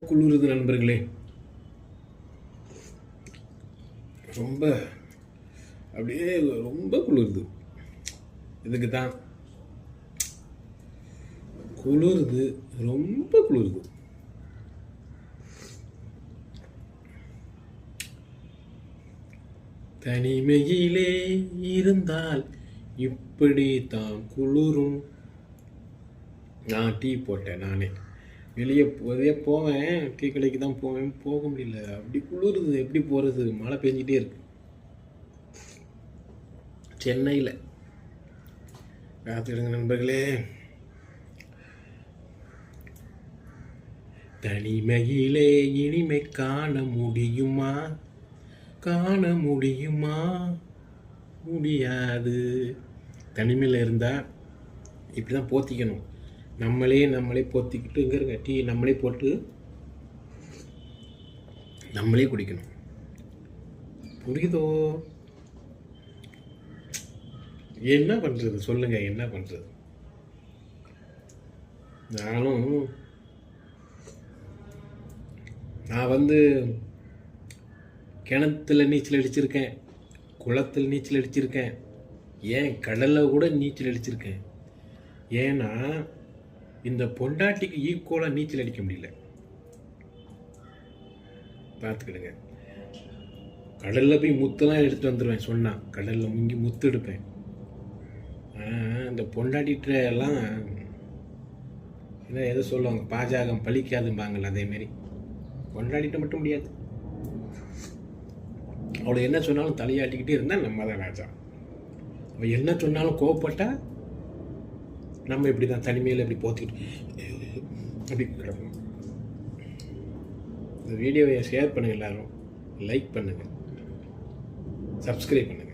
குளிருது நண்பர்களே, ரொம்ப அப்படியே ரொம்ப குளிருது. இதுக்கு தான் குளிருது, ரொம்ப குளிருது. தனிமையிலே இருந்தால் இப்படி தான் குளிரும். நான் டீ போட்டேன் நானே. வெளியே போவேன், டீ கடைக்கு தான் போவேன், போக முடியல, அப்படி குளிருது. எப்படி போகிறது? மழை பெஞ்சிட்டே இருக்கு சென்னையில். காத்துடுங்க நண்பர்களே. தனிமையிலே இனிமை காண முடியுமா? காண முடியுமா? முடியாது. தனிமையில் இருந்தால் இப்படி தான் போத்திக்கணும். நம்மளே போத்திக்கிட்டு இங்கே இருக்க டீ நம்மளே போட்டு நம்மளே குடிக்கணும். புரியுதோ? என்ன பண்ணுறது சொல்லுங்க, என்ன பண்ணுறது? நான் கிணத்துல நீச்சல் அடிச்சிருக்கேன், குளத்தில் நீச்சல் அடிச்சிருக்கேன், ஏன் கடலில் கூட நீச்சல் அடிச்சிருக்கேன். ஏன்னா இந்த பொண்டாட்டிக்கு ஈக்குவலாக நீச்சல் அடிக்க முடியல. பார்த்துக்கிடுங்க. கடலில் போய் முத்தெல்லாம் எடுத்து வந்துடுவேன் சொன்னான். கடலில் முங்கி முத்து எடுப்பேன். இந்த பொண்டாட்டிகிட்ட எல்லாம் என்ன எதோ சொல்லுவாங்க, பாஜகம் பழிக்காதும்பாங்கள்ல, அதேமாரி பொண்டாட்டிகிட்ட மட்டும் முடியாது. அவளை என்ன சொன்னாலும் தலையாட்டிக்கிட்டே இருந்தால் நம்ம தான் ராஜா. அவள் என்ன சொன்னாலும் கோவப்பட்டா நம்ம இப்படி தான் தனிமையில் இப்படி போத்திக்கிட்டு அப்படி கிடக்கணும். இந்த வீடியோவை ஷேர் பண்ணுங்கள், எல்லோரும் லைக் பண்ணுங்கள், சப்ஸ்கிரைப் பண்ணுங்கள்.